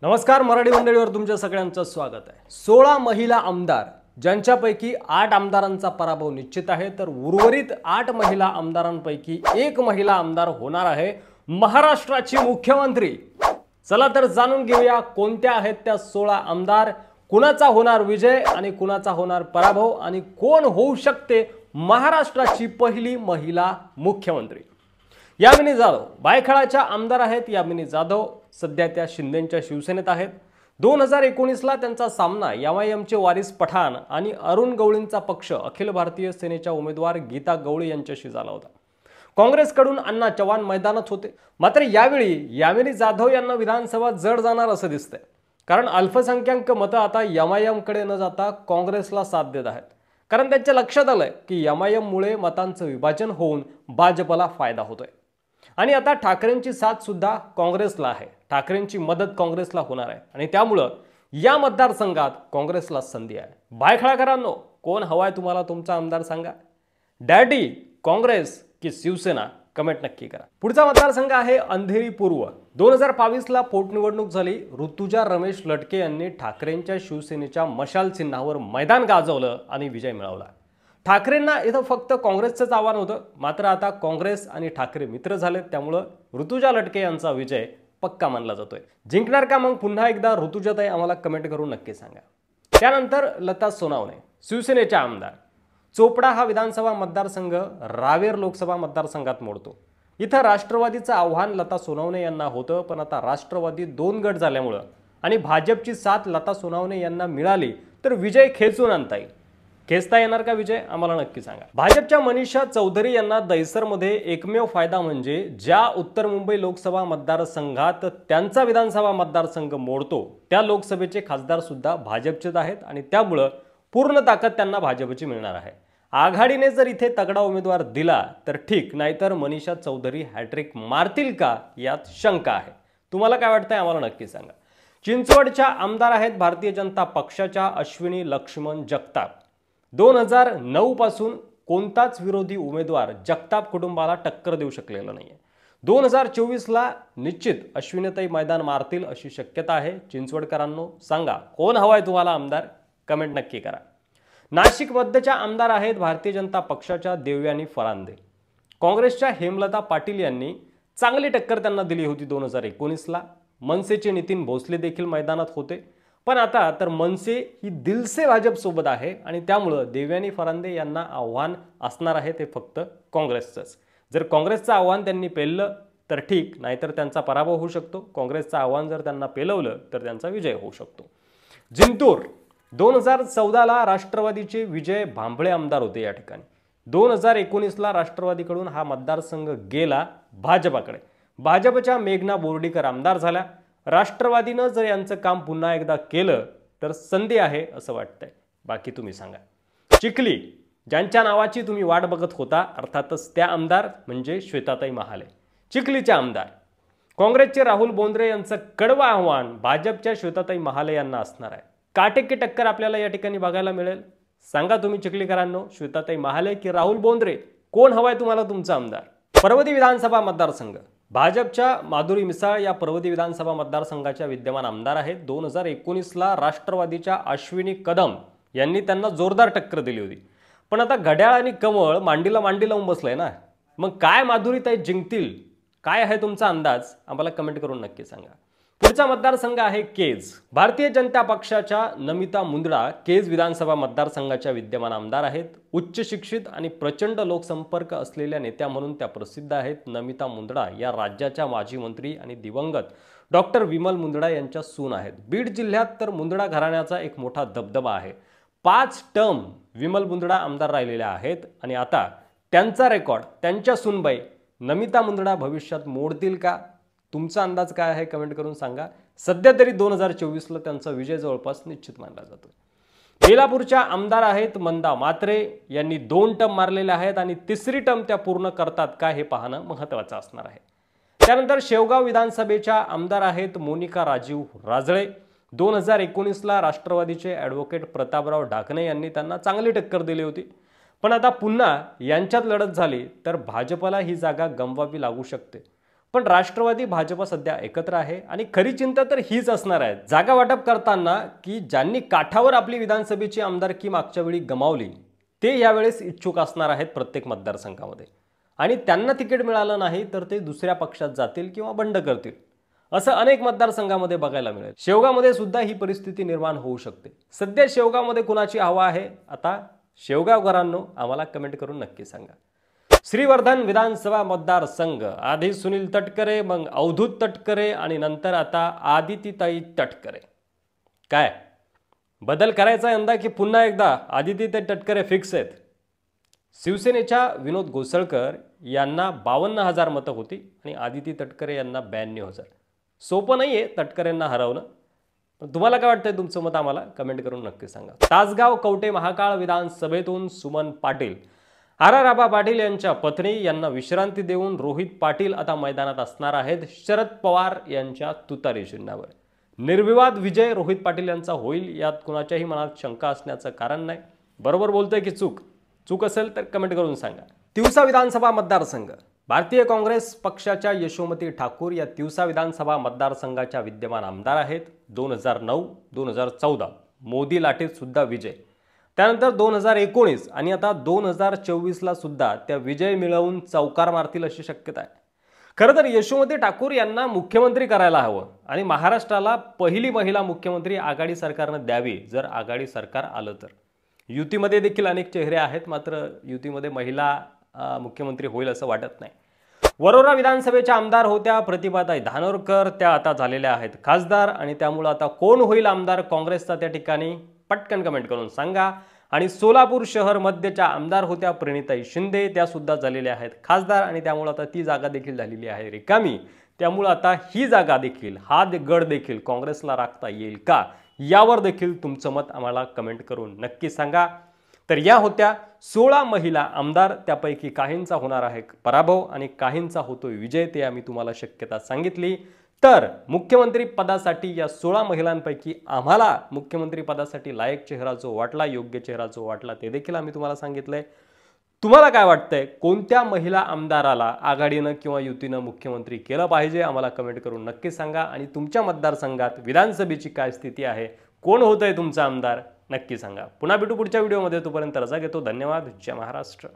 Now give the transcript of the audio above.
नमस्कार मराठी मंडळीवर तुमच्या सगळ्यांचं स्वागत आहे। 16 महिला आमदार ज्यांच्यापैकी 8 आमदारांचा पराभव निश्चित आहे, तर उर्वरित 8 महिला आमदारांपैकी एक महिला आमदार होणार आहे महाराष्ट्राची मुख्यमंत्री। चला तर जाणून घेऊया कोणत्या आहेत त्या 16 आमदार, कुणाचा होणार विजय आणि कुणाचा होणार पराभव आणि कोण होऊ शकते महाराष्ट्राची पहिली महिला मुख्यमंत्री। यामिनी जाधव बायखळाच्या आमदार आहेत। यामिनी जाधव सध्या त्या शिंदेच्या शिवसेनेत आहेत। 2019 ला त्यांचा सामना एमआयएमचे वारिस पठाण आणि अरुण गवळींचा पक्ष अखिल भारतीय सेनेच्या उमेदवार गीता गवळी यांच्याशी झाला होता। काँग्रेसकडून अण्णा चव्हाण मैदानात होते, मात्र यावेळी यामिनी जाधव यांना विधानसभा जड जाणार असं दिसतंय, कारण अल्पसंख्याक मतं आता एमआयएम कडे न जाता काँग्रेसला साथ देत आहेत। कारण त्यांच्या लक्षात आलंय की एमआयएम मुळे मतांचं विभाजन होऊन भाजपला फायदा होतोय आणि आता ठाकरेंची साथ सुद्धा काँग्रेसला आहे। ठाकरेंची मदत काँग्रेसला होणार आहे आणि त्यामुळे या मतदारसंघात काँग्रेसला संधी आहे। बायखळाकरांनो, कोण हवाय तुम्हाला तुमचा आमदार सांगा? डॅडी, काँग्रेस की शिवसेना? कमेंट नक्की करा। पुढचा मतदारसंघ आहे अंधेरी पूर्व। 2022 ला पोटनिवडणूक झाली। ऋतुजा रमेश लटके यांनी ठाकरेंच्या शिवसेनेच्या मशाल चिन्हावर मैदान गाजवलं आणि विजय मिळवला। ठाकरेंना इथं फक्त काँग्रेसचंच आव्हान होतं, मात्र आता काँग्रेस आणि ठाकरे मित्र झालेत, त्यामुळे ऋतुजा लटके यांचा विजय पक्का मानला जातोय। जिंकणार का मग पुन्हा एकदा ऋतुजाताई? आम्हाला कमेंट करून नक्की सांगा। त्यानंतर लता सोनावणे शिवसेनेच्या आमदार। चोपडा हा विधानसभा मतदारसंघ रावेर लोकसभा मतदारसंघात मोडतो। इथं राष्ट्रवादीचं आव्हान लता सोनावणे यांना होतं, पण आता राष्ट्रवादी 2 गट झाल्यामुळे आणि भाजपची साथ लता सोनावणे यांना मिळाली तर विजय खेचून आणता येईल। खेचता येणार का विजय? आम्हाला नक्की सांगा। भाजपच्या मनीषा चौधरी यांना दहिसरमध्ये एकमेव फायदा म्हणजे ज्या उत्तर मुंबई लोकसभा मतदारसंघात त्यांचा विधानसभा मतदारसंघ मोडतो त्या लोकसभेचे खासदार सुद्धा भाजपचेच आहेत आणि त्यामुळे पूर्ण ताकद त्यांना भाजपची मिळणार आहे। आघाडीने जर इथे तगडा उमेदवार दिला तर ठीक, नाहीतर मनीषा चौधरी हॅट्रिक मारतील का यात शंका आहे। तुम्हाला काय वाटतंय? आम्हाला नक्की सांगा। चिंचवडच्या आमदार आहेत भारतीय जनता पक्षाच्या अश्विनी लक्ष्मण जगताप। 2009 पासून कोणताच विरोधी उमेदवार जगताप कुटुंबाला टक्कर देऊ शकलेला नाहीये। 2024 ला निश्चित अश्विनीताई मैदान मारतील अशी शक्यता आहे। चिंचवडकरांनो, सांगा कोण हवाय तुम्हाला आमदार? कमेंट नक्की करा। नाशिक मध्यच्या आमदार आहेत भारतीय जनता पक्षाच्या देवयानी फरांदे। काँग्रेसच्या हेमलता पाटील यांनी चांगली टक्कर त्यांना दिली होती 2019 ला। मनसेचे नितीन भोसले देखील मैदानात होते, पण आता तर मनसे ही दिलसे भाजप सोबत आहे आणि त्यामुळे देवयानी फरांदे यांना आव्हान असणार आहे ते फक्त काँग्रेसचंच। जर काँग्रेसचं आव्हान त्यांनी पेललं तर ठीक, नाहीतर त्यांचा पराभव होऊ शकतो। काँग्रेसचं आव्हान जर त्यांना पेलवलं तर त्यांचा विजय होऊ शकतो। जिंतूर 2014 ला राष्ट्रवादीचे विजय भांबळे आमदार होते या ठिकाणी। 2019 ला राष्ट्रवादीकडून हा मतदारसंघ गेला भाजपाकडे। भाजपच्या मेघना बोर्डीकर आमदार झाल्या। राष्ट्रवादीनं जर यांचं काम पुन्हा एकदा केलं तर संधी आहे असं वाटतंय। बाकी तुम्ही सांगा। चिखली, ज्यांच्या नावाची तुम्ही वाट बघत होता, अर्थातच त्या आमदार म्हणजे श्वेताताई महाले। चिखलीचे आमदार काँग्रेसचे राहुल बोंद्रे यांचं कडवं आव्हान भाजपच्या श्वेताताई महाले यांना असणार आहे। काटेकी टक्कर आपल्याला या ठिकाणी बघायला मिळेल। सांगा तुम्ही चिखलीकरांनो, श्वेताताई महाले की राहुल बोंद्रे? कोण हवाय तुम्हाला तुमचा आमदार? पर्वती विधानसभा मतदारसंघ। भाजपच्या माधुरी मिसाळ या पर्वती विधानसभा मतदारसंघाच्या विद्यमान आमदार आहेत। 2019 ला राष्ट्रवादीच्या अश्विनी कदम यांनी त्यांना जोरदार टक्कर दिली होती, पण आता घड्याळ आणि कमळ मांडीला मांडी लावून बसलंय ना। मग काय माधुरीताई जिंकतील? काय आहे तुमचा अंदाज? आम्हाला कमेंट करून नक्की सांगा। पुढचा मतदारसंघ आहे केज। भारतीय जनता पक्षाच्या नमिता मुंदडा केज विधानसभा मतदारसंघाच्या विद्यमान आमदार आहेत। उच्च शिक्षित आणि प्रचंड लोकसंपर्क असलेल्या नेत्या म्हणून त्या प्रसिद्ध आहेत। नमिता मुंदडा या राज्याच्या माजी मंत्री आणि दिवंगत डॉक्टर विमल मुंदडा यांच्या सून आहेत। बीड जिल्ह्यात तर मुंदडा घराण्याचा एक मोठा दबदबा आहे। 5 टर्म विमल मुंदडा आमदार राहिलेले आहेत आणि आता त्यांचा रेकॉर्ड त्यांच्या सूनबाई नमिता मुंदडा भविष्यात मोडतील का? तुमचा अंदाज काय आहे? कमेंट करून सांगा। सध्या तरी 2024 ला त्यांचा विजय जवळपास निश्चित मानला जातो। बेलापूरच्या आमदार आहेत मंदा म्हात्रे। यांनी 2 टर्म मारलेले आहेत आणि 3री टर्म त्या पूर्ण करतात का हे पाहणं महत्त्वाचं असणार आहे। त्यानंतर शेवगाव विधानसभेच्या आमदार आहेत मोनिका राजीव राजळे। 2019 ला राष्ट्रवादीचे ॲडव्होकेट प्रतापराव ढाकणे यांनी त्यांना चांगली टक्कर दिली होती, पण आता पुन्हा यांच्यात लढत झाली तर भाजपला ही जागा गमवावी लागू शकते। पण राष्ट्रवादी भाजप सध्या एकत्र आहे आणि खरी चिंता तर हीच असणार आहे जागा वाटप करताना की ज्यांनी काठावर आपली विधानसभेची आमदारकी मागच्या वेळी गमावली ते यावेळेस इच्छुक असणार आहेत प्रत्येक मतदारसंघामध्ये आणि त्यांना तिकीट मिळालं नाही तर ते दुसऱ्या पक्षात जातील किंवा बंड करतील असं अनेक मतदारसंघामध्ये बघायला मिळेल। शेवगावमध्ये सुद्धा ही परिस्थिती निर्माण होऊ शकते। सध्या शेवगावमध्ये कुणाची हवा आहे आता शेवगावकरांनो आम्हाला कमेंट करून नक्की सांगा। श्रीवर्धन विधानसभा मतदारसंघ आधी सुनील तटकरे मग अवधूत तटकरे आणि नंतर आता आदितीताई तटकरे। काय बदल करायचा यंदा की पुन्हा एकदा आदितीताई तटकरे फिक्स आहेत? शिवसेनेच्या विनोद गोसळकर यांना 52,000 मतं होती आणि आदिती तटकरे यांना 92,000। सोपं नाहीये तटकरेंना हरवणं, पण तुम्हाला काय वाटतंय तुमचं मत आम्हाला कमेंट करून नक्की सांगा। तासगाव कवठे महाकाळ विधानसभेतून सुमन पाटील आराराबा पाटील यांच्या पत्नी यांना विश्रांती देऊन रोहित पाटील आता मैदानात असणार आहेत शरद पवार यांच्या तुतारी चिन्हावर। निर्विवाद विजय रोहित पाटील यांचा होईल यात कुणाच्याही मनात शंका असण्याचं कारण नाही। बरोबर बोलतोय की चूक असेल तर कमेंट करून सांगा। तिवसा विधानसभा मतदारसंघ भारतीय काँग्रेस पक्षाच्या यशोमती ठाकूर या तिवसा विधानसभा मतदारसंघाच्या विद्यमान आमदार आहेत। 2009 2014 मोदी लाटेत सुद्धा विजय, त्यानंतर 2019 आणि आता 2024ला सुद्धा त्या विजय मिळवून चौकार मारतील अशी शक्यता आहे। खरं तर यशोमती ठाकूर यांना मुख्यमंत्री करायला हवं आणि महाराष्ट्राला पहिली महिला मुख्यमंत्री आघाडी सरकारने द्यावी जर आघाडी सरकार आलं तर। युतीमध्ये देखील अनेक चेहरे आहेत मात्र युतीमध्ये महिला मुख्यमंत्री होईल असं वाटत नाही। वरोरा विधानसभेच्या आमदार होत्या प्रतिभाताई धानोरकर, त्या आता झालेल्या आहेत खासदार आणि त्यामुळे आता कोण होईल आमदार काँग्रेसचा त्या ठिकाणी पटकन कमेंट करून सांगा। आणि सोलापूर शहर मध्यच्या आमदार होत्या प्रणिताई शिंदे, त्या सुद्धा झालेल्या आहेत खासदार आणि त्यामुळे आता ती जागा देखील झालेली आहे रिकामी। त्यामुळे आता ही जागा देखील हा गड देखील काँग्रेसला राखता येईल का यावर देखील तुमचं मत आम्हाला कमेंट करून नक्की सांगा। तर या होत्या 16 महिला आमदार, त्यापैकी काहींचा होणार आहे पराभव आणि काहींचा होतोय विजय, ते आम्ही तुम्हाला शक्यता सांगितली। तर मुख्यमंत्री पदासाठी या 16 महिलांपैकी आम्हाला मुख्यमंत्री पदासाठी लायक चेहरा जो वाटला, योग्य चेहरा जो वाटला ते देखील आम्ही तुम्हाला सांगितलंय। तुम्हाला काय वाटतंय कोणत्या महिला आमदाराला आघाडीनं किंवा युतीनं मुख्यमंत्री केलं पाहिजे आम्हाला कमेंट करून नक्की सांगा। आणि तुमच्या मतदारसंघात विधानसभेची काय स्थिती आहे, कोण होतंय तुमचा आमदार नक्की सांगा। पुन्हा भेटू पुढच्या व्हिडिओमध्ये, तोपर्यंत रजा घेतो। धन्यवाद। जय महाराष्ट्र।